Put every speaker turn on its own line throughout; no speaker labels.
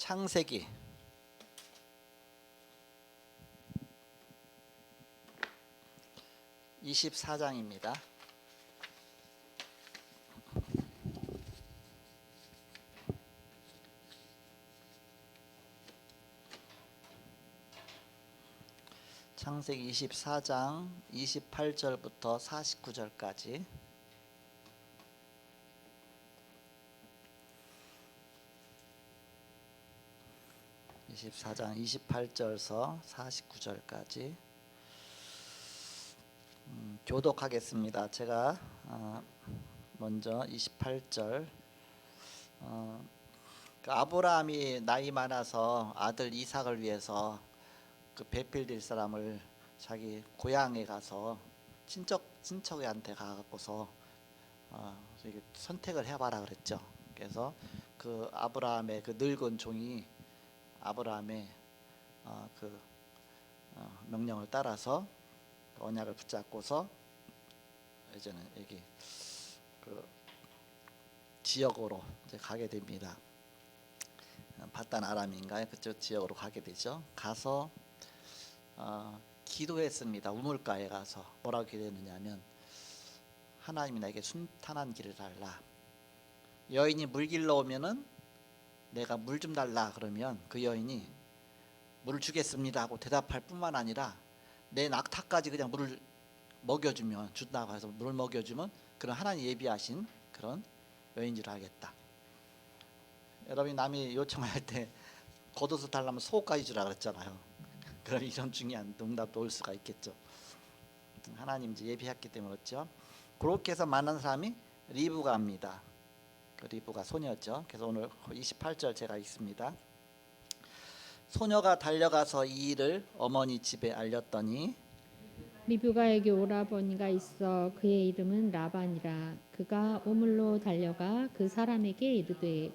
창세기 24장입니다. 창세기 24장 28절부터 49절까지. (24장) 28절에서 49절까지 교독하겠습니다. 제가 먼저 28절. 아브라함이 나이 많아서 아들 이삭을 위해서 그 베필 사람을 자기 고향에 가서 친척한테 가갖고서 선택을 해봐라 그랬죠. 그래서 그 아브라함의 그 늙은 종이 아브라함의 명령을 따라서 언약을 붙잡고서 이제는 여기 그 지역으로 이제 가게 됩니다. 바단 아람인가요? 그쪽 지역으로 가게 되죠. 가서 기도했습니다. 우물가에 가서 뭐라고 기도했느냐면, 하나님이 나에게 순탄한 길을 달라. 여인이 물 길러 오면은 내가 물 좀 달라 그러면 그 여인이 물을 주겠습니다 하고 대답할 뿐만 아니라 내 낙타까지 그냥 물을 먹여주면, 준다고 해서 물을 먹여주면 그런 하나님 예비하신 그런 여인 줄 알겠다. 여러분이 남이 요청할 때 겉옷을 달라면 속옷까지 주라 그랬잖아요. 그럼 이런 중요한 응답도 올 수가 있겠죠. 하나님 이제 예비했기 때문에 그렇죠. 그렇게 해서 만난 사람이 리브가입니다. 그 리브가 소녀죠. 그래서 오늘 28절 제가 읽습니다. 소녀가 달려가서 이 일을 어머니 집에 알렸더니
리브가에게 오라버니가 있어 그의 이름은 라반이라. 그가 오물로 달려가 그 사람에게 이르되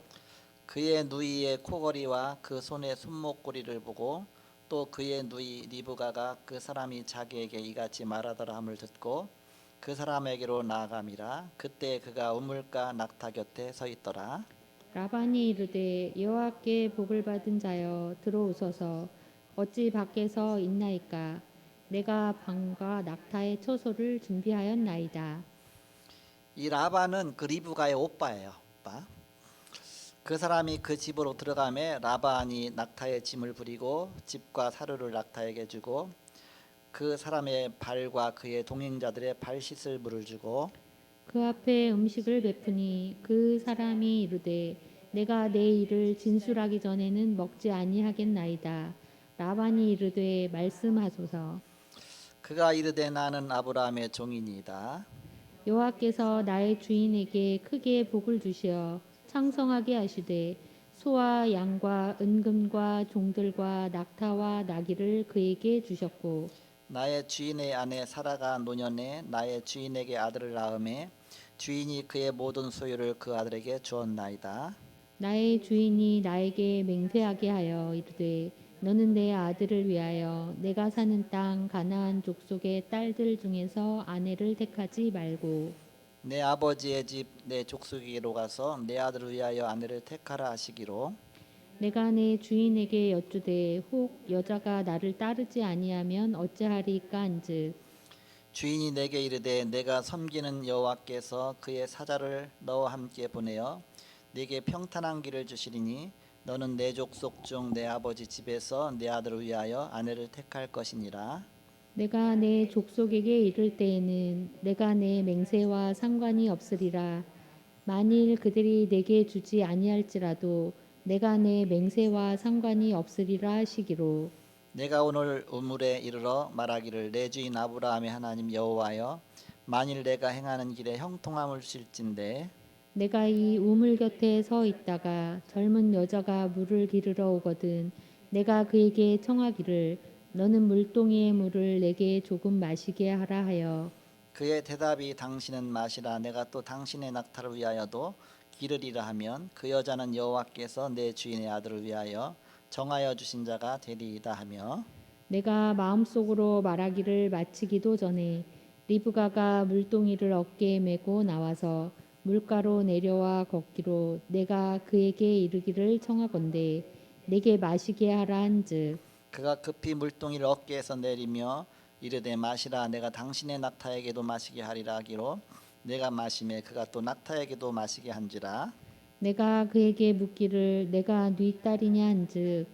그의 누이의 코걸이와 그 손의 손목고리를 보고 또 그의 누이 리브가가 그 사람이 자기에게 이같이 말하더라 함을 듣고 그 사람에게로 나아감이라. 그때 그가 우물가 낙타 곁에 서 있더라.
라반이 이르되 여호와께 복을 받은 자여 들어오소서. 어찌 밖에서 있나이까. 내가 방과 낙타의 처소를 준비하였나이다.
이 라반은 그 리브가의 오빠예요. 오빠. 그 사람이 그 집으로 들어가매 라반이 낙타의 짐을 부리고 집과 사료를 낙타에게 주고 그 사람의 발과 그의 동행자들의 발 씻을 물을 주고
그 앞에 음식을 베푸니 그 사람이 이르되 내가 내 일을 진술하기 전에는 먹지 아니하겠나이다. 라반이 이르되 말씀하소서.
그가 이르되 나는 아브라함의 종이니이다.
여호와께서 나의 주인에게 크게 복을 주시어昌성하게 하시되 소와 양과 은금과 종들과 낙타와 나귀를 그에게 주셨고
나의 주인의 아내 사라가 노년에 나의 주인에게 아들을 낳음에 주인이 그의 모든 소유를 그 아들에게 주었나이다.
나의 주인이 나에게 맹세하게 하여 이르되 너는 내 아들을 위하여 내가 사는 땅 가나안 족속의 딸들 중에서 아내를 택하지 말고
내 아버지의 집 내 족속에게로 가서 내 아들을 위하여 아내를 택하라 하시기로
내가 내 주인에게 여쭈되 혹 여자가 나를 따르지 아니하면 어찌하리까 한즉
주인이 내게 이르되 내가 섬기는 여호와께서 그의 사자를 너와 함께 보내어 네게 평탄한 길을 주시리니 너는 내 족속 중 내 아버지 집에서 내 아들을 위하여 아내를 택할 것이니라.
내가 내 족속에게 이를 때에는 내가 내 맹세와 상관이 없으리라. 만일 그들이 내게 주지 아니할지라도 내가 내 맹세와 상관이 없으리라 하시기로
내가 오늘 우물에 이르러 말하기를 내 주인 아브라함의 하나님 여호와여, 만일 내가 행하는 길에 형통함을 주실진데
내가 이 우물 곁에 서 있다가 젊은 여자가 물을 기르러 오거든 내가 그에게 청하기를 너는 물동이의 물을 내게 조금 마시게 하라 하여
그의 대답이 당신은 마시라 내가 또 당신의 낙타를 위하여도 기르리라 하면 그 여자는 여호와께서 내 주인의 아들을 위하여 정하여 주신 자가 되리이다 하며
내가 마음속으로 말하기를 마치기도 전에 리브가가 물동이를 어깨에 메고 나와서 물가로 내려와 걷기로 내가 그에게 이르기를 청하건대 내게 마시게 하라 한즉
그가 급히 물동이를 어깨에서 내리며 이르되 마시라 내가 당신의 낙타에게도 마시게 하리라 하기로 내가 마시매 그가 또 낙타에게도 마시게 한지라.
내가 그에게 묻기를 내가 네 딸이냐 한즉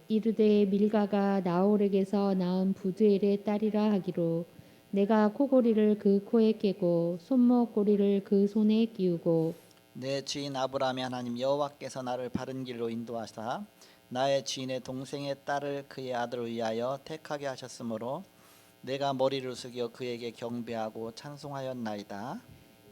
이르되 밀가가 나홀에게서 낳은 부두엘의 딸이라 하기로 내가 코고리를 그 코에 깨고 손목고리를 그 손에 끼우고
내 주인 아브라함의 하나님 여호와께서 나를 바른 길로 인도하사 나의 주인의 동생의 딸을 그의 아들을 위하여 택하게 하셨으므로 내가 머리를 숙여 그에게 경배하고 찬송하였나이다.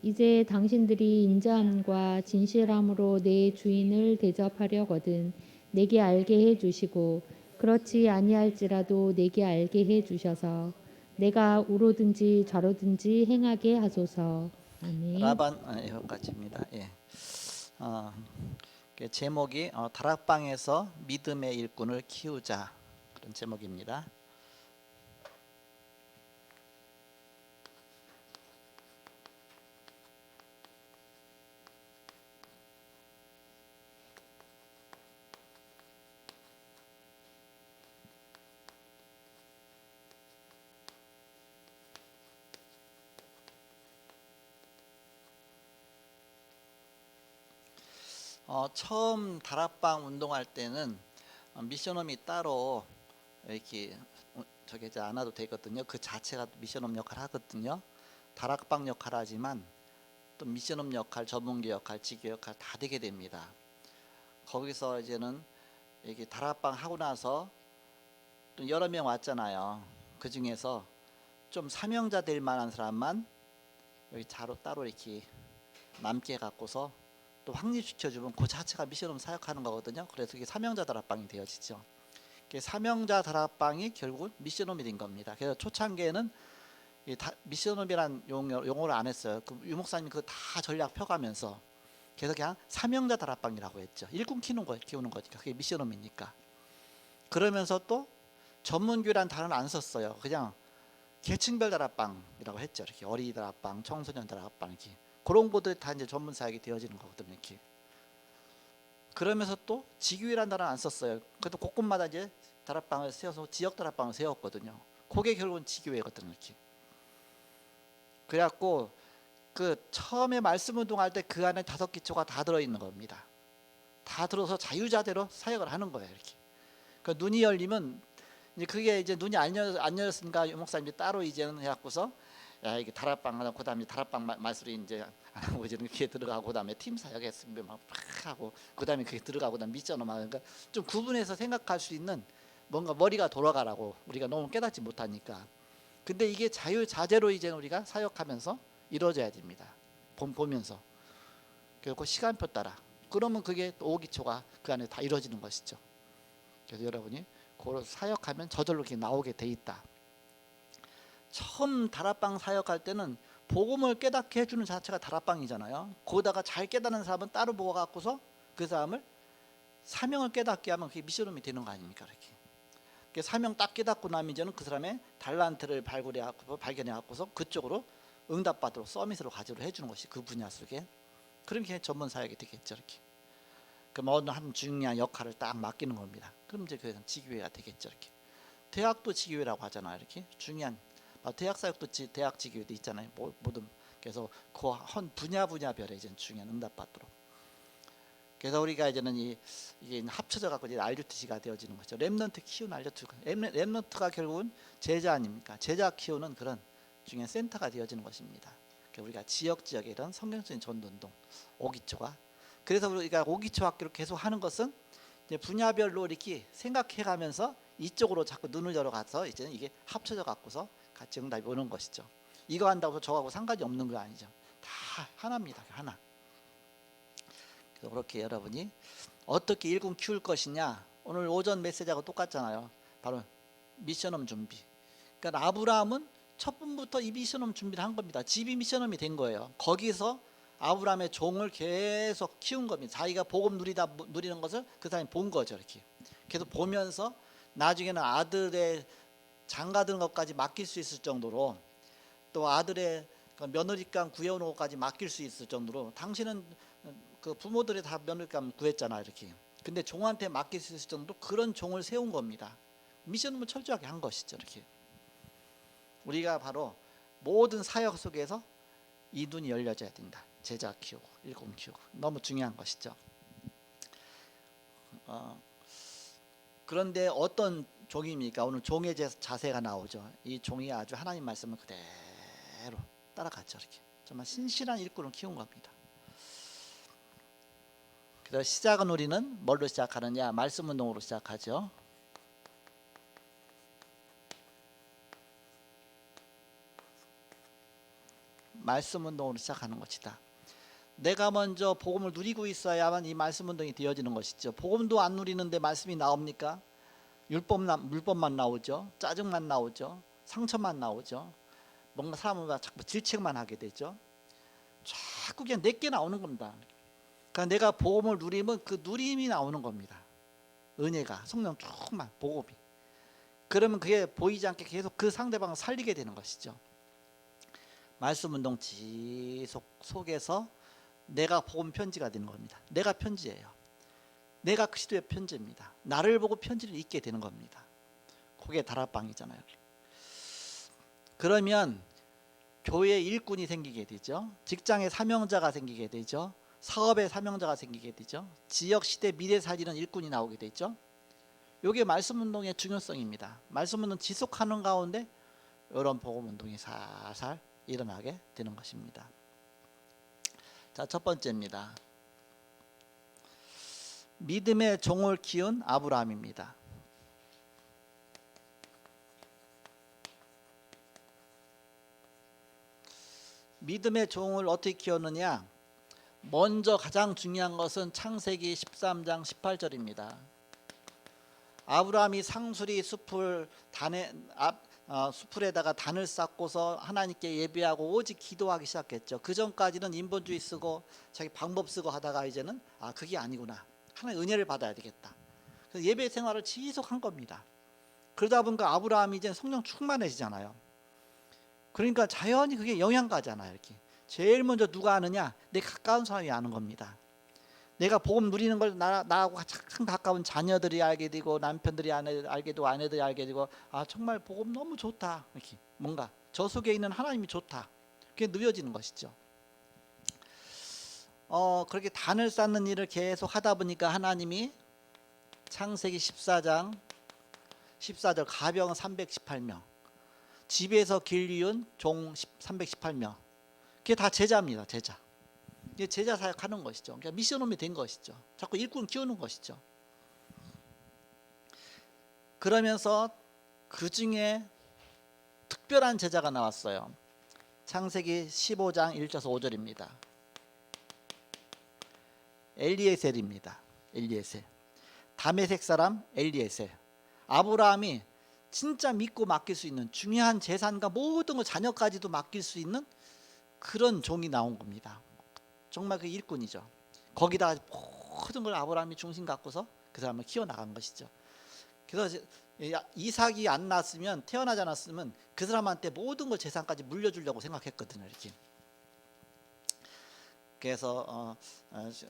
이제 당신들이 인자함과 진실함으로 내 주인을 대접하려거든 내게 알게 해 주시고 그렇지 아니할지라도 내게 알게 해 주셔서 내가 우로든지 좌로든지 행하게 하소서. 아멘.
라반 여기까지입니다. 예. 그 제목이 다락방에서 믿음의 일꾼을 키우자 그런 제목입니다. 처음 다락방 운동할 때는 미션홈이 따로 이렇게 저기 이제 안 와도 되거든요. 그 자체가 미션홈 역할 하거든요. 다락방 역할 하지만 또 미션홈 역할, 전문기 역할, 지교 역할 다 되게 됩니다. 거기서 이제는 이렇게 다락방 하고 나서 또 여러 명 왔잖아요. 그 중에서 좀 사명자 될 만한 사람만 여기 따로 이렇게 남게 갖고서 또 확립시켜주면 그 자체가 미션홈 사역하는 거거든요. 그래서 이게 사명자 다락방이 되어지죠. 사명자 다락방이 결국 미션홈이 된 겁니다. 그래서 초창기에는 미션홈이란 용어를 안 했어요. 그 유목사님이 그거 다 전략 펴가면서 그래서 그냥 사명자 다락방이라고 했죠. 일꾼 키우는 거니까 그게 미션홈이니까. 그러면서 또 전문교란 단어는 안 썼어요. 그냥 계층별 다락방이라고 했죠. 이렇게 어린이 다락방, 청소년 다락방 이렇게 그런 것들이 다 이제 전문 사역이 되어지는 거거든요. 이렇게. 그러면서 또 지교회란 단어는 안 썼어요. 그래도 곳곳마다 이제 다락방을 세워서 지역 다락방을 세웠거든요. 그게 결국은 지교회거든요. 이렇게. 그래갖고 그 처음에 말씀 운동할 때 그 안에 5기초가 다 들어있는 겁니다. 다 들어서 자유자재로 사역을 하는 거예요. 이렇게. 그 눈이 열리면 이제 그게 이제 눈이 안 열렸으니까 유목사님이 따로 이제는 해갖고서 야 이게 다락방 하고 그다음에 다락방 말술이 이제 안 하고 이제는 그게 들어가고 그다음에 팀 사역했으면 막 하고 그다음에 그게 들어가고 그다음 미션을 막 그러니까 좀 구분해서 생각할 수 있는 뭔가 머리가 돌아가라고 우리가 너무 깨닫지 못하니까. 근데 이게 자유자재로 이제 우리가 사역하면서 이루어져야 됩니다. 보면서 그리고 시간표 따라 그러면 그게 또 5기초가 그 안에 다 이루어지는 것이죠. 그래서 여러분이 그걸 사역하면 저절로 이렇게 나오게 돼 있다. 처음 다락방 사역할 때는 복음을 깨닫게 해주는 자체가 다락방이잖아요. 거기다가 잘 깨닫는 사람은 따로 모아갖고서 그 사람을 사명을 깨닫게 하면 그게 미션홈이 되는 거 아닙니까? 이렇게 사명 딱 깨닫고 나면 이제는 그 사람의 달란트를 발견해갖고서 그쪽으로 응답받도록 서밋으로 가지로 해주는 것이 그 분야 속에 그럼 그게 전문 사역이 되겠죠. 이렇게. 그럼 어느 한 중요한 역할을 딱 맡기는 겁니다. 그럼 이제 그 지교회가 되겠죠. 이렇게. 대학도 지교회라고 하잖아요. 이렇게 중요한 대학 사역도 대학 지교회도 있잖아요. 모든 그래서 그 한 분야별에 이제 중요한 응답받도록. 그래서 우리가 이제는 이게 합쳐져 갖고 이제 RUTC가 되어지는 거죠. 렘넌트 키우는 RUTC가. 렘넌트가 결국은 제자 아닙니까? 제자 키우는 그런 중요한 센터가 되어지는 것입니다. 그러니까 우리가 지역에 이런 성경적인 전도운동 5기초가 그래서 우리가 5기초 학교를 계속 하는 것은 이제 분야별로 이렇게 생각해가면서 이쪽으로 자꾸 눈을 열어가서 이제는 이게 합쳐져 갖고서 같이 응답이 오는 것이죠. 이거 한다고 저하고 상관이 없는 거 아니죠. 다 하나입니다. 하나. 그래서 그렇게 여러분이 어떻게 일꾼 키울 것이냐 오늘 오전 메시지하고 똑같잖아요. 바로 미션홈 준비. 그러니까 아브라함은 첫 분부터 이 미션홈 준비를 한 겁니다. 집이 미션홈이 된 거예요. 거기서 아브라함의 종을 계속 키운 겁니다. 자기가 복음 누리는 것을 그 사람이 본 거죠. 이렇게 계속 보면서 나중에는 아들의 장가드는 것까지 맡길 수 있을 정도로 또 아들의 며느리감 구해오는 것까지 맡길 수 있을 정도로 당신은 그 부모들이 다 며느리감 구했잖아. 이렇게 근데 종한테 맡길 수 있을 정도 그런 종을 세운 겁니다. 미션을 철저하게 한 것이죠. 이렇게 우리가 바로 모든 사역 속에서 이 눈이 열려져야 된다. 제자 키우고 일꾼 키우고 너무 중요한 것이죠. 그런데 어떤 종입니까? 오늘 종의 자세가 나오죠. 이 종이 아주 하나님 말씀을 그대로 따라갔죠. 이렇게 정말 신실한 일꾼을 키운 겁니다. 그래서 시작은 우리는 뭘로 시작하느냐? 말씀 운동으로 시작하죠. 말씀 운동으로 시작하는 것이다. 내가 먼저 복음을 누리고 있어야만 이 말씀 운동이 되어지는 것이죠. 복음도 안 누리는데 말씀이 나옵니까? 율법만 나오죠. 짜증만 나오죠. 상처만 나오죠. 뭔가 사람을 자꾸 질책만 하게 되죠. 자꾸 그냥 내게 나오는 겁니다. 그러니까 내가 복음을 누리면 그 누림이 나오는 겁니다. 은혜가 성령 충만 복음이. 그러면 그게 보이지 않게 계속 그 상대방을 살리게 되는 것이죠. 말씀 운동 지속 속에서 내가 복음 편지가 되는 겁니다. 내가 편지예요. 내가 그리스도의 편지입니다. 나를 보고 편지를 읽게 되는 겁니다. 그게 다락방이잖아요. 그러면 교회 일꾼이 생기게 되죠. 직장의 사명자가 생기게 되죠. 사업의 사명자가 생기게 되죠. 지역 시대 미래 살리는 일꾼이 나오게 되죠. 이게 말씀 운동의 중요성입니다. 말씀 운동 지속하는 가운데 이런 복음 운동이 살살 일어나게 되는 것입니다. 자, 첫 번째입니다. 믿음의 종을 키운 아브라함입니다. 믿음의 종을 어떻게 키웠느냐? 먼저 가장 중요한 것은 창세기 13장 18절입니다. 아브라함이 상수리 숲풀에다가 단을 쌓고서 하나님께 예배하고 오직 기도하기 시작했죠. 그 전까지는 인본주의 쓰고 자기 방법 쓰고 하다가 이제는 그게 아니구나. 하나님의 은혜를 받아야 되겠다. 그래서 예배 생활을 지속한 겁니다. 그러다 보니까 아브라함이 이제 성령 충만해지잖아요. 그러니까 자연히 그게 영향 가잖아요. 이렇게 제일 먼저 누가 아느냐? 내 가까운 사람이 아는 겁니다. 내가 복음 누리는 걸 나하고 가장 가까운 자녀들이 알게 되고 남편들이 알게 되고 아내들이 알게 되고 정말 복음 너무 좋다. 이렇게 뭔가 저 속에 있는 하나님이 좋다. 그게 누려지는 것이죠. 그렇게 단을 쌓는 일을 계속 하다 보니까 하나님이 창세기 14장 14절 가병 318명 집에서 길리운 종 318명 그게 다 제자입니다. 제자. 이게 제자 사역하는 것이죠. 그러니까 미션홈이 된 것이죠. 자꾸 일꾼 키우는 것이죠. 그러면서 그 중에 특별한 제자가 나왔어요. 창세기 15장 1절에서 5절입니다. 엘리에셀입니다. 엘리에셀. 다메섹 사람 엘리에셀. 아브라함이 진짜 믿고 맡길 수 있는 중요한 재산과 모든 걸 자녀까지도 맡길 수 있는 그런 종이 나온 겁니다. 정말 그 일꾼이죠. 거기다 모든 걸 아브라함이 중심 갖고서 그 사람을 키워나간 것이죠. 그래서 이삭이 안 낳았으면 태어나지 않았으면 그 사람한테 모든 걸 재산까지 물려주려고 생각했거든요. 이렇게. 그래서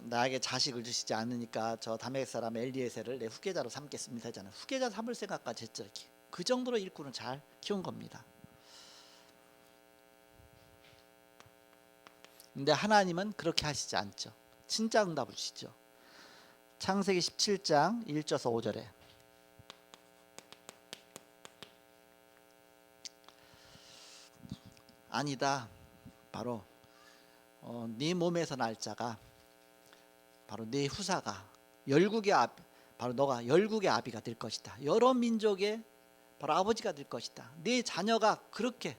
나에게 자식을 주시지 않으니까 저 다메섹 사람 엘리에셀을 내 후계자로 삼겠습니다 하잖아요. 후계자 삼을 생각까지 했죠. 이렇게. 그 정도로 일꾼을 잘 키운 겁니다. 근데 하나님은 그렇게 하시지 않죠. 진짜 응답을 주시죠. 창세기 17장 1절에서 5절에 아니다. 바로 네 몸에서 날 자가 바로 네 후사가 열국의 바로 너가 열국의 아비가 될 것이다. 여러 민족의 바로 아버지가 될 것이다. 네 자녀가 그렇게.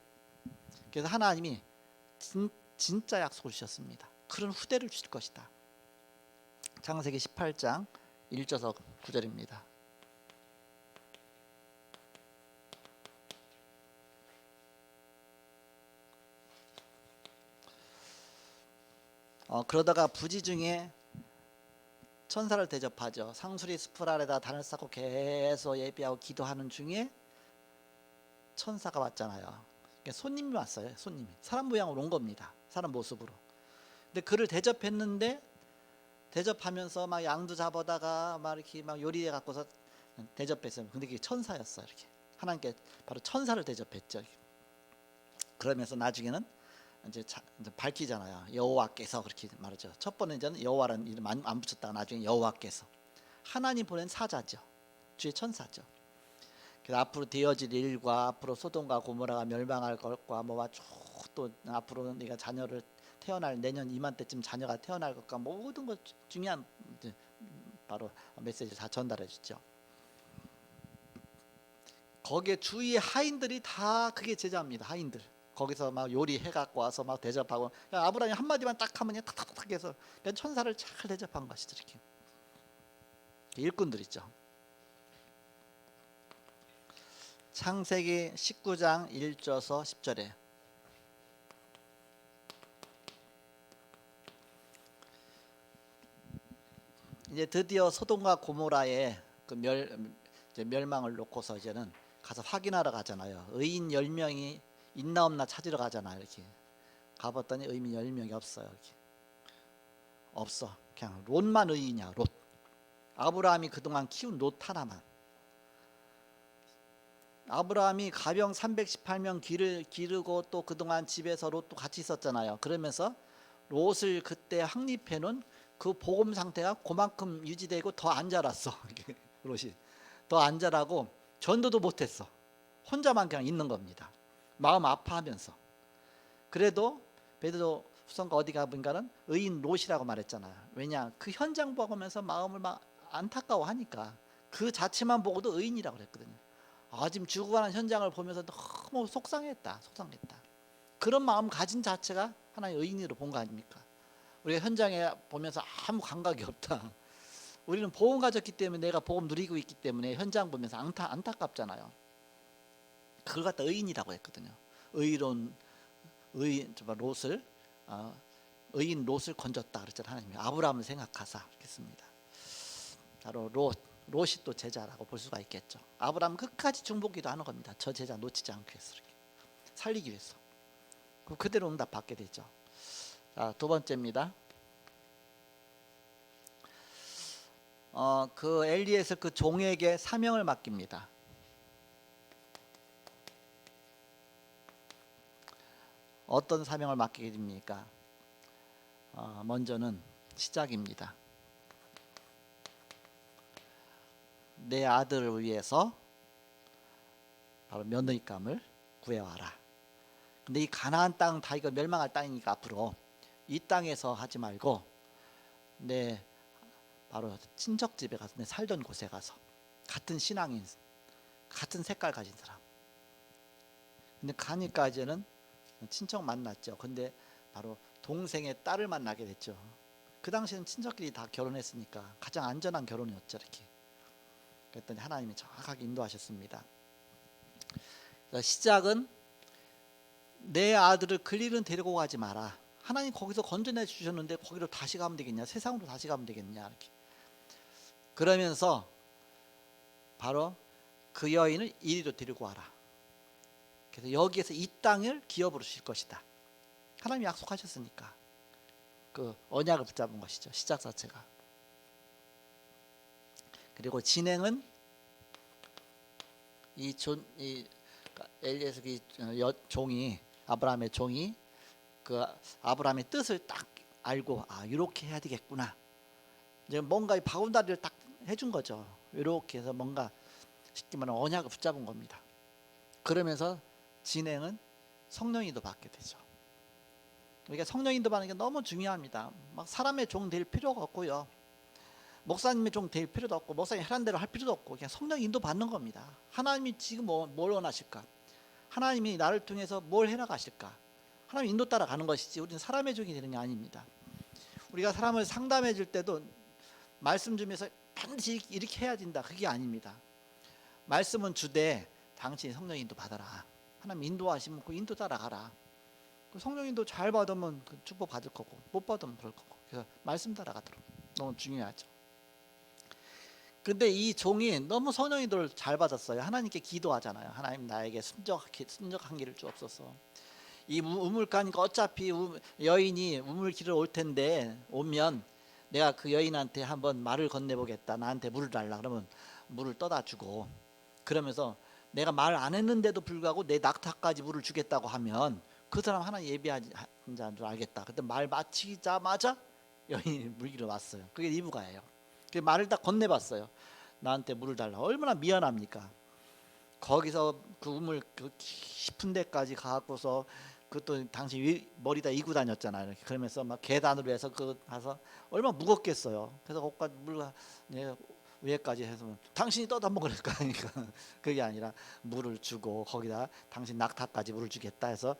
그래서 하나님이 진짜 약속을 주셨습니다. 그런 후대를 주실 것이다. 창세기 18장 1절에서 9절입니다. 그러다가 부지 중에 천사를 대접하죠. 상수리 숲을 아래다 단을 쌓고 계속 예배하고 기도하는 중에 천사가 왔잖아요. 그러니까 손님이 왔어요. 손님이 사람 모양으로 온 겁니다. 사람 모습으로. 근데 그를 대접했는데 대접하면서 막 양도 잡아다가 막 이렇게 막 요리해 갖고서 대접했어요. 근데 그게 천사였어. 이렇게 하나님께 바로 천사를 대접했죠. 그러면서 나중에는 이제 밝히잖아요. 여호와께서 그렇게 말하죠. 첫 번째는 여호와라는 이름 안 붙였다가 나중에 여호와께서 하나님 보낸 사자죠. 주의 천사죠. 그래서 앞으로 되어질 일과 앞으로 소돔과 고모라가 멸망할 것과 뭐와 또 앞으로 네가 자녀를 태어날 내년 이맘때쯤 자녀가 태어날 것과 모든 것 중요한 바로 메시지를 다 전달해 주죠. 거기에 주위의 하인들이 다 그게 제자입니다. 하인들 거기서 막 요리해 갖고 와서 막 대접하고 아브라함이 한마디만 딱 하면 탁탁탁 해서 천사를 잘 대접한 것이죠. 이렇게 일꾼들 있죠. 창세기 19장 1절서 10절에 이제 드디어 소돔과 고모라의 그 멸망을 놓고서 이제는 가서 확인하러 가잖아요. 의인 10명이 있나 없나 찾으러 가잖아요. 이렇게 가봤더니 의인 10명이 없어요. 이렇게 없어. 그냥 롯만 의인이야. 롯. 아브라함이 그동안 키운 롯 하나만. 아브라함이 가병 318명 기르고 또 그동안 집에서 롯도 같이 있었잖아요. 그러면서 롯을 그때 확립해 놓은 그 복음 상태가 그만큼 유지되고 더 안 자랐어. 롯이 더 안 자라고 전도도 못했어. 혼자만 그냥 있는 겁니다. 마음 아파하면서. 그래도 베드로 후서가 어디 가보니까는 의인 롯이라고 말했잖아요. 왜냐 그 현장 보면서 마음을 막 안타까워하니까 그 자체만 보고도 의인이라고 그랬거든요. 지금 죽어가는 현장을 보면서 너무 속상했다. 그런 마음 가진 자체가 하나의 의인으로 본 거 아닙니까? 우리가 현장에 보면서 아무 감각이 없다. 우리는 복음 가졌기 때문에 내가 복음 누리고 있기 때문에 현장 보면서 안타깝잖아요. 그걸 갖다 의인이라고 했거든요. 의인 롯을 의인 롯을 건졌다 그랬잖아요. 하나님이 아브라함을 생각하사 그랬습니다. 바로 롯이 또 제자라고 볼 수가 있겠죠. 아브라함 끝까지 중보기도 하는 겁니다. 저 제자 놓치지 않기 위해서 이렇게 살리기 위해서. 그대로 응답 받게 되죠. 자, 두 번째입니다. 그 엘리에서 그 종에게 사명을 맡깁니다. 어떤 사명을 맡기게 됩니까? 먼저는 시작입니다. 내 아들을 위해서 바로 며느리감을 구해와라. 근데 이 가나안 땅 다 이거 멸망할 땅이니까 앞으로 이 땅에서 하지 말고 내 바로 친척 집에 가서 내 살던 곳에 가서 같은 신앙인 같은 색깔 가진 사람. 근데 가니까 이제는 친척 만났죠. 근데 바로 동생의 딸을 만나게 됐죠. 그 당시에는 친척끼리 다 결혼했으니까 가장 안전한 결혼이었죠. 이렇게. 그랬더니 하나님이 정확하게 인도하셨습니다. 시작은 내 아들을 그 일은 데리고 가지 마라. 하나님 거기서 건져내 주셨는데 거기로 다시 가면 되겠냐? 세상으로 다시 가면 되겠냐? 이렇게. 그러면서 바로 그 여인을 이리로 데리고 와라. 그래서 여기에서 이 땅을 기업으로 주실 것이다. 하나님이 약속하셨으니까 그 언약을 붙잡은 것이죠. 시작 자체가. 그리고 진행은 엘리에서 종이 아브라함의 종이 그 아브라함의 뜻을 딱 알고 이렇게 해야 되겠구나. 이제 뭔가 이 바운다리를 딱 해준 거죠. 이렇게 해서 뭔가 쉽게 말하면 언약을 붙잡은 겁니다. 그러면서 진행은 성령인도 받게 되죠. 그러니까 성령인도 받는 게 너무 중요합니다. 막 사람의 종 될 필요가 없고요. 목사님의 종 될 필요도 없고 목사님 하라는 대로 할 필요도 없고 그냥 성령 인도 받는 겁니다. 하나님이 지금 뭘 원하실까? 하나님이 나를 통해서 뭘 해나가실까? 하나님 인도 따라 가는 것이지 우리는 사람의 종이 되는 게 아닙니다. 우리가 사람을 상담해 줄 때도 말씀 주면서 반드시 이렇게 해야 된다 그게 아닙니다. 말씀은 주되 당신이 성령 인도 받아라. 하나님 인도하시면 그 인도 따라가라. 그 성령 인도 잘 받으면 그 축복 받을 거고 못 받으면 그럴 거고 그래서 말씀 따라가도록 너무 중요하죠. 근데 이 종이 너무 성령 인도를 잘 받았어요. 하나님께 기도하잖아요. 하나님 나에게 순적한 길을 주옵소서. 이 우물가니까 어차피 여인이 우물 길을 올 텐데 오면 내가 그 여인한테 한번 말을 건네보겠다. 나한테 물을 달라. 그러면 물을 떠다 주고, 그러면서 내가 말 안 했는데도 불구하고 내 낙타까지 물을 주겠다고 하면 그 사람 하나 예비한 자인 줄 알겠다. 그때 말 마치자마자 여인이 물기로 왔어요. 그게 리브가예요. 그 말을 딱 건네봤어요. 나한테 물을 달라. 얼마나 미안합니까? 거기서 그 우물 그 깊은 데까지 가고서 그것도 당신 머리다 이고 다녔잖아요. 이렇게 그러면서 막 계단으로 해서 그 가서 얼마나 무겁겠어요. 그래서 거기까지 물 위에까지 해서 당신이 떠다 먹을 거 아니까 그게 아니라 물을 주고 거기다 당신 낙타까지 물을 주겠다 해서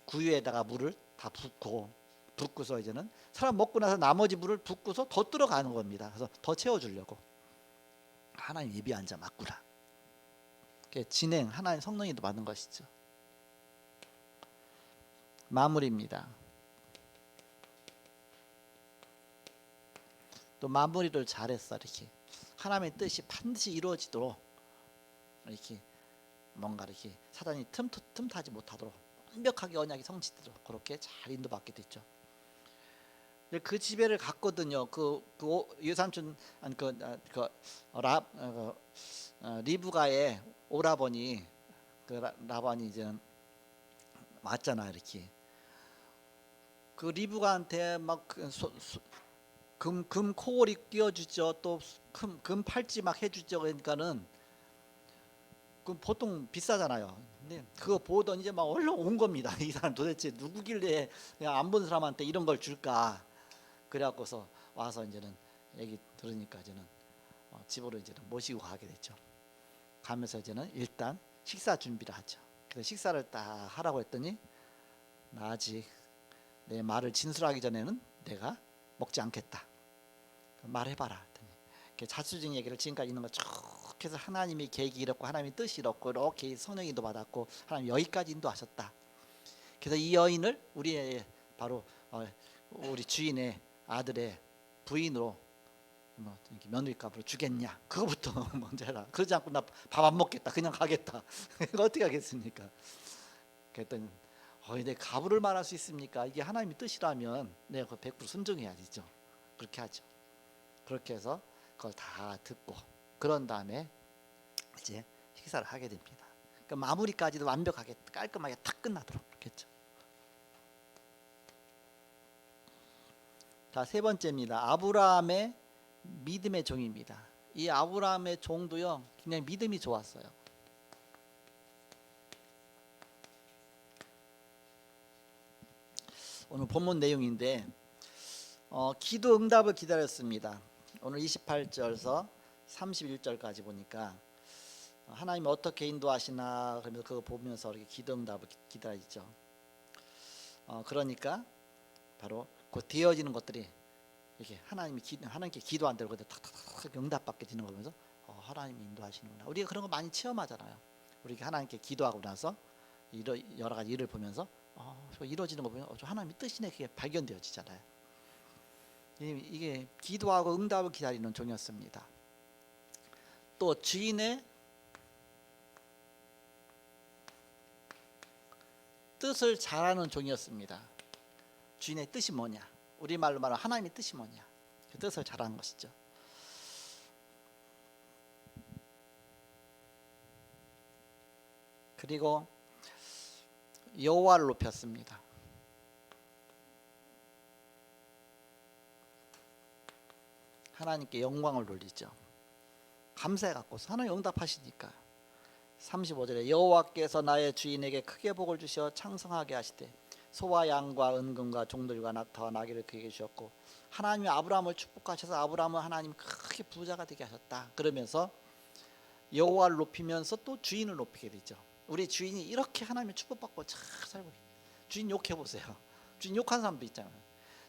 구유에다가 물을 다 붓고서 이제는 사람 먹고 나서 나머지 물을 붓고서 더 들어가는 겁니다. 그래서 더 채워주려고. 하나님 예비한 자 맞구나. 진행 하나님 성령이도 받는 것이죠. 마무리입니다. 또 마무리를 잘했어. 이렇게 하나님의 뜻이 반드시 이루어지도록 이렇게 뭔가 이렇게 사단이 틈타지 못하도록 완벽하게 언약이 성취되도록 그렇게 잘 인도받게 됐죠. 그 지배를 갔거든요. 그 유삼촌 리브가의 오라버니 라반이 이제는 왔잖아. 이렇게 그 리브가한테 막 금 코골이 끼워주죠. 또 금 팔찌 막 해주죠. 그러니까는 그 보통 비싸잖아요. 근데 그거 보던 이제 막 얼른 온 겁니다. 이 사람 도대체 누구길래 그냥 안 본 사람한테 이런 걸 줄까? 그래갖고서 와서 이제는 얘기 들으니까 이제는 집으로 이제는 모시고 가게 됐죠. 가면서 이제는 일단 식사 준비를 하죠. 그래서 식사를 딱 하라고 했더니 나 아직 내 말을 진술하기 전에는 내가 먹지 않겠다. 말해봐라. 자수적인 얘기를 지금까지 있는 거 쭉 해서 하나님의 계획이 이렇고 하나님의 뜻이 이렇고 이렇게 성령인도 받았고 하나님 여기까지 인도하셨다. 그래서 이 여인을 우리의 바로 우리 주인의 아들의 부인으로 며느리감으로 주겠냐? 그거부터 먼저 해라. 그러지 않고 나 밥 안 먹겠다. 그냥 가겠다. 이거 어떻게 하겠습니까? 그랬더니 내 가부를 말할 수 있습니까? 이게 하나님의 뜻이라면 내가 그 100% 순종해야죠. 그렇게 하죠. 그렇게 해서 그걸 다 듣고 그런 다음에 이제 식사를 하게 됩니다. 그러니까 마무리까지도 완벽하게 깔끔하게 탁 끝나도록 그렇겠죠. 자, 세 번째입니다. 아브라함의 믿음의 종입니다. 이 아브라함의 종도요 굉장히 믿음이 좋았어요. 오늘 본문 내용인데 기도 응답을 기다렸습니다. 오늘 28절에서 31절까지 보니까 하나님이 어떻게 인도하시나 그러면서 그거 보면서 이렇게 기도 응답을 기다리죠. 그러니까 바로 그 되어지는 것들이 이렇게 하나님께 기도한 대로 탁탁탁 응답받게 되는 거 보면서 하나님이 인도하시는구나. 우리가 그런 거 많이 체험하잖아요. 우리가 하나님께 기도하고 나서 여러 가지 일을 보면서 이루어지는 거 보면 하나님의 뜻이네 그게 발견되어지잖아요. 이게 기도하고 응답을 기다리는 종이었습니다. 또 주인의 뜻을 잘하는 종이었습니다. 주인의 뜻이 뭐냐? 우리말로 말하면 하나님의 뜻이 뭐냐? 그 뜻을 잘하는 것이죠. 그리고 여호와를 높였습니다. 하나님께 영광을 돌리죠. 감사해 갖고서 하나님 응답하시니까. 35절에 여호와께서 나의 주인에게 크게 복을 주시어 창성하게 하시되 소와 양과 은금과 종들과 낙타와 나귀를 그에게 주셨고 하나님이 아브라함을 축복하셔서 아브라함은 하나님 크게 부자가 되게 하셨다. 그러면서 여호와를 높이면서 또 주인을 높이게 되죠. 우리 주인이 이렇게 하나님의 축복받고 잘 살고 있어요. 주인 욕해 보세요. 주인 욕한 사람도 있잖아요.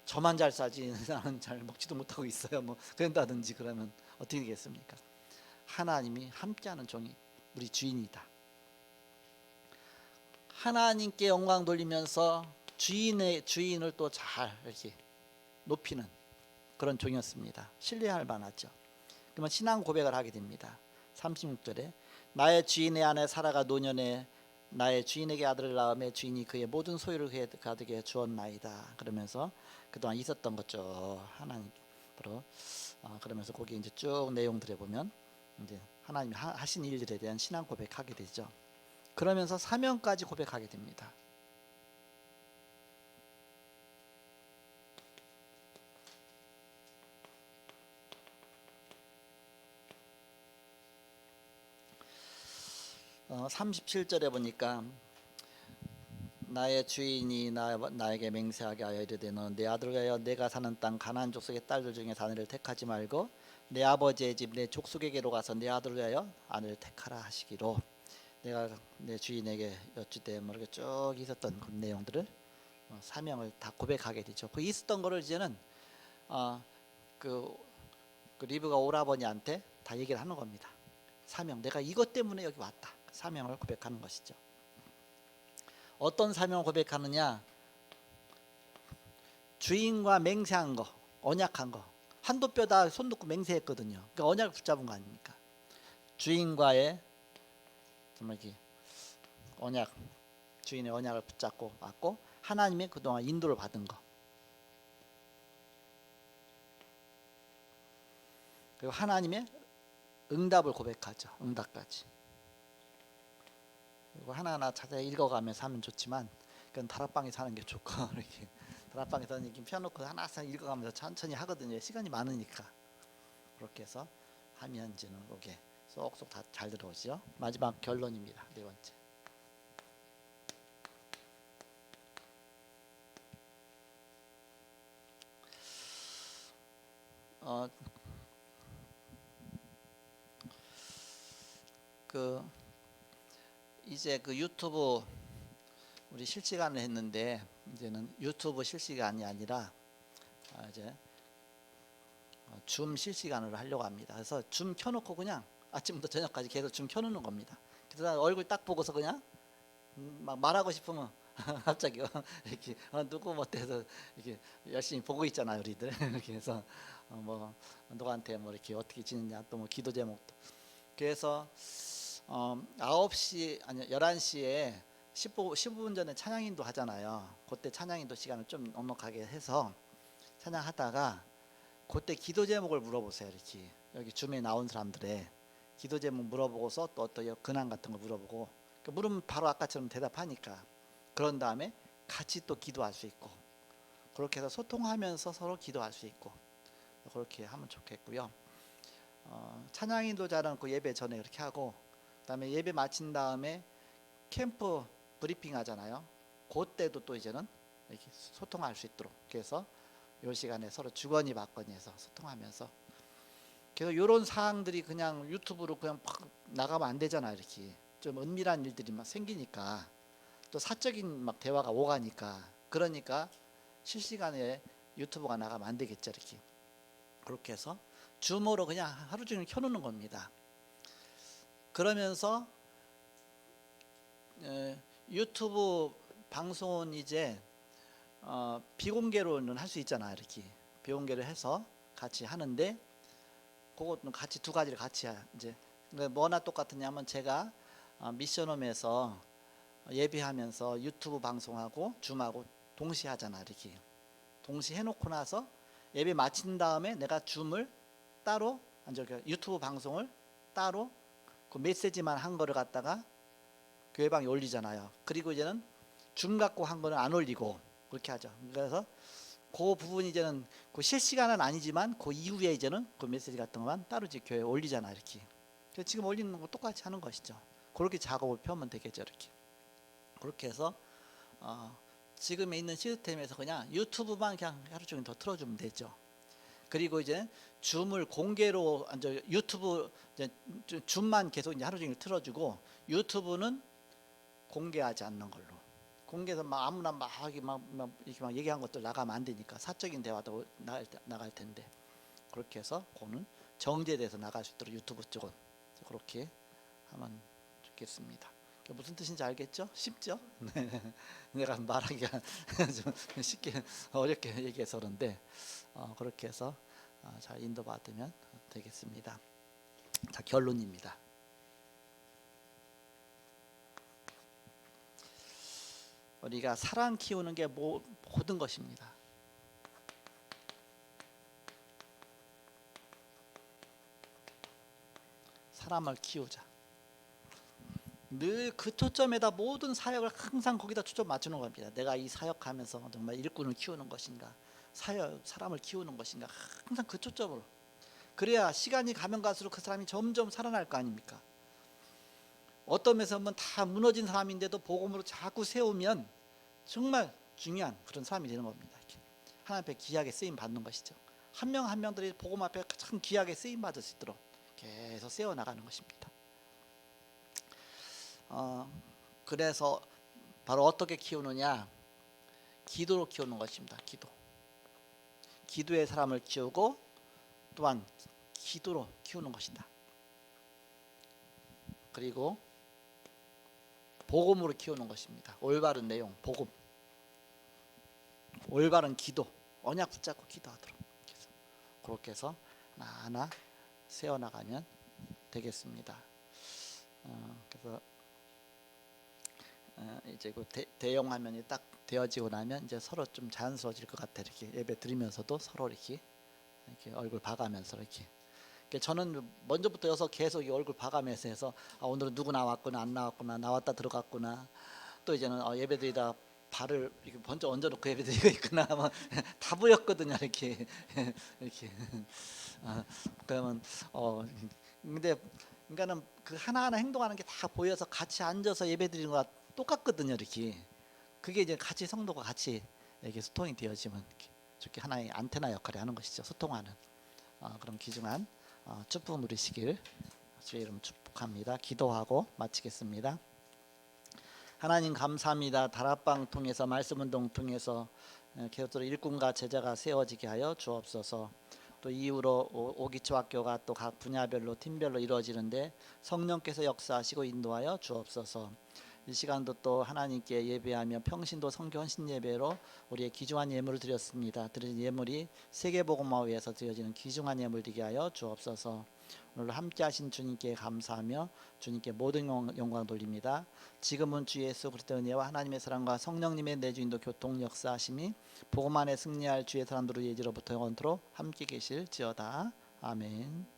저만 잘 살지 나는 잘 먹지도 못하고 있어요. 뭐 그런다든지 그러면 어떻게 되겠습니까? 하나님이 함께하는 종이 우리 주인이다. 하나님께 영광 돌리면서 주인을 또 잘 이렇게 높이는 그런 종이었습니다. 신뢰할 만하죠. 그러면 신앙 고백을 하게 됩니다. 36절에 나의 주인의 아내 사라가 노년에 나의 주인에게 아들을 낳음에 주인이 그의 모든 소유를 그에게 주었나이다. 그러면서 그동안 있었던 것죠. 하나님 앞으로 그러면서 거기 이제 쭉 내용들에 보면 이제 하나님이 하신 일들에 대한 신앙 고백하게 되죠. 그러면서 사명까지 고백하게 됩니다. 어, 37절에 보니까 나의 주인이 나에게 맹세하게 하여 이르되 너는 내 아들을 위하여 내가 사는 땅 가나안 족속의 딸들 중에 아내를 택하지 말고 내 아버지의 집 내 족속에게로 가서 내 아들을 위하여 아내를 택하라 하시기로, 내가 내 주인에게 여쭈되 뭐 이렇게 쭉 있었던 그 내용들을 사명을 다 고백하게 되죠. 그 있었던 거를 이제는 그 리브가 오라버니한테 다 얘기를 하는 겁니다. 사명, 내가 이것 때문에 여기 왔다. 사명을 고백하는 것이죠. 어떤 사명을 고백하느냐? 주인과 맹세한 거, 언약한 거. 한도 뼈다 손 놓고 맹세했거든요. 그러니까 언약을 붙잡은 거 아닙니까? 주인과의 정말 언약, 주인의 언약을 붙잡고 왔고, 하나님의 그동안 인도를 받은 거, 그리고 하나님의 응답을 고백하죠. 응답까지. 그리고 하나하나 자세히 읽어가면서 하면 좋지만, 그건 다락방에 사는 게 좋고 이렇게 다락방에서 이렇게 펴놓고 하나씩 읽어가면서 천천히 하거든요. 시간이 많으니까. 그렇게 해서 하면 이제는 이게 쏙쏙 다 잘 들어오죠. 마지막 결론입니다. 네 번째. 이제 그 유튜브 우리 실시간을 했는데, 이제는 유튜브 실시간이 아니라 이제 줌 실시간으로 하려고 합니다. 그래서 줌 켜놓고 그냥 아침부터 저녁까지 계속 줌 켜놓는 겁니다. 그래서 얼굴 딱 보고서 그냥 막 말하고 싶으면 갑자기 이렇게 누구 못해서 이렇게 열심히 보고 있잖아요, 우리들. 이렇게 해서 뭐 누구한테 뭐 이렇게 어떻게 지냈냐, 또 뭐 기도 제목도. 그래서 9시 아니 11시에 15분 전에 찬양인도 하잖아요. 그때 찬양인도 시간을 좀 넉넉하게 해서 찬양하다가 그때 기도 제목을 물어보세요. 이렇게 여기 줌에 나온 사람들의 기도 제목 물어보고서 또 어떤 근황 같은 거 물어보고, 물으면 바로 아까처럼 대답하니까, 그런 다음에 같이 또 기도할 수 있고, 그렇게 해서 소통하면서 서로 기도할 수 있고, 그렇게 하면 좋겠고요. 찬양인도 잘은 그 예배 전에 그렇게 하고, 그다음에 예배 마친 다음에 캠프 브리핑 하잖아요. 그때도 또 이제는 이렇게 소통할 수 있도록, 그래서 이 시간에 서로 주거니 받거니 해서 소통하면서, 그래서 이런 사항들이 그냥 유튜브로 그냥 팍 나가면 안 되잖아요. 이렇게 좀 은밀한 일들이 막 생기니까, 또 사적인 막 대화가 오가니까, 그러니까 실시간에 유튜브가 나가면 안 되겠죠. 이렇게 그렇게 해서 줌으로 그냥 하루 종일 켜놓는 겁니다. 그러면서 유튜브 방송은 이제 비공개로는 할 수 있잖아요. 이렇게 비공개를 해서 같이 하는데, 그것도 같이 두 가지를 같이 이제 뭐나 똑같으냐면, 제가 미션홈에서 예배하면서 유튜브 방송하고 줌하고 동시에 하잖아. 이렇게 동시에 해놓고 나서 예배 마친 다음에 내가 줌을 따로, 유튜브 방송을 따로 그 메시지만 한 거를 갖다가 교회방에 올리잖아요. 그리고 이제는 줌 갖고 한 거는 안 올리고 그렇게 하죠. 그래서 그 부분이 이제는 그 실시간은 아니지만 그 이후에 이제는 그 메시지 같은 것만 따로 이제 교회에 올리잖아요. 이렇게. 그래서 지금 올리는 거 똑같이 하는 것이죠. 그렇게 작업을 펴면 되겠죠. 이렇게. 그렇게 해서 지금에 있는 시스템에서 그냥 유튜브만 그냥 하루 종일 더 틀어주면 되죠. 그리고 이제 줌을 공개로 유튜브 이제 줌만 계속 이제 하루 종일 틀어주고, 유튜브는 공개하지 않는 걸로. 공개해서 막 아무나 이렇게 막 얘기한 것들 나가면 안 되니까, 사적인 대화도 나갈 텐데, 그렇게 해서 그거는 정제돼서 나갈 수 있도록 유튜브 쪽은 그렇게 하면 좋겠습니다. 무슨 뜻인지 알겠죠? 쉽죠? 네. 내가 말하기가 좀 쉽게 어렵게 얘기해서 그런데 그렇게 해서 잘 인도받으면 되겠습니다. 자, 결론입니다. 우리가 사랑 키우는 게 모든 것입니다. 사람을 키우자. 늘 그 초점에다 모든 사역을 항상 거기다 초점 맞추는 겁니다. 내가 이 사역하면서 정말 일꾼을 키우는 것인가, 사람을 키우는 것인가, 항상 그 초점으로. 그래야 시간이 가면 갈수록 그 사람이 점점 살아날 거 아닙니까? 어떤 면에서 보면 다 무너진 사람인데도 복음으로 자꾸 세우면 정말 중요한 그런 사람이 되는 겁니다. 이렇게. 하나님 앞에 귀하게 쓰임 받는 것이죠. 한 명 한 명들이 복음 앞에 참 귀하게 쓰임 받을 수 있도록 계속 세워 나가는 것입니다. 그래서 바로 어떻게 키우느냐? 기도로 키우는 것입니다. 기도의 사람을 키우고 또한 기도로 키우는 것이다. 그리고 복음으로 키우는 것입니다. 올바른 내용, 복음, 올바른 기도, 언약 붙잡고 기도하도록 그렇게 해서 하나하나 세워나가면 되겠습니다. 그래서 이제 그 대형 화면이 딱 되어지고 나면 이제 서로 좀 자연스러워질 것 같아요. 이렇게 예배 드리면서도 서로 이렇게 얼굴 봐가면서 이렇게. 저는 먼저부터 여서 계속 이 얼굴 봐가면서 해서 오늘은 누구 나왔구나 안 나왔구나 나왔다 들어갔구나 또 이제는 예배드리다 발을 이렇게 먼저 얹어놓고 예배드리고 있구나 다 보였거든요. 이렇게 이렇게. 그러면 근데 그러니까는 그 하나하나 행동하는 게 다 보여서 같이 앉아서 예배드리는 거와 똑같거든요. 이렇게. 그게 이제 같이 성도가 같이 이렇게 소통이 되어지면 이렇게 하나의 안테나 역할을 하는 것이죠. 소통하는 그런 귀중한 축복 누리시길 주의 이름 축복합니다. 기도하고 마치겠습니다. 하나님 감사합니다. 다락방 통해서 말씀 운동 통해서 계속적으로 일꾼과 제자가 세워지게 하여 주옵소서. 또 이후로 오기초 학교가 또 각 분야별로 팀별로 이루어지는데 성령께서 역사하시고 인도하여 주옵소서. 이 시간도 또 하나님께 예배하며 평신도 성교 헌신 예배로 우리의 귀중한 예물을 드렸습니다. 드린 예물이 세계복음화위에서 드려지는 귀중한 예물 되게 하여 주옵소서. 오늘 함께하신 주님께 감사하며 주님께 모든 영광 돌립니다. 지금은 주 예수 그리스도의 은혜와 하나님의 사랑과 성령님의 내주인도 교통 역사하심이 복음 안에 승리할 주의 사람들의 예지로부터 영원토록 함께 계실지어다. 아멘.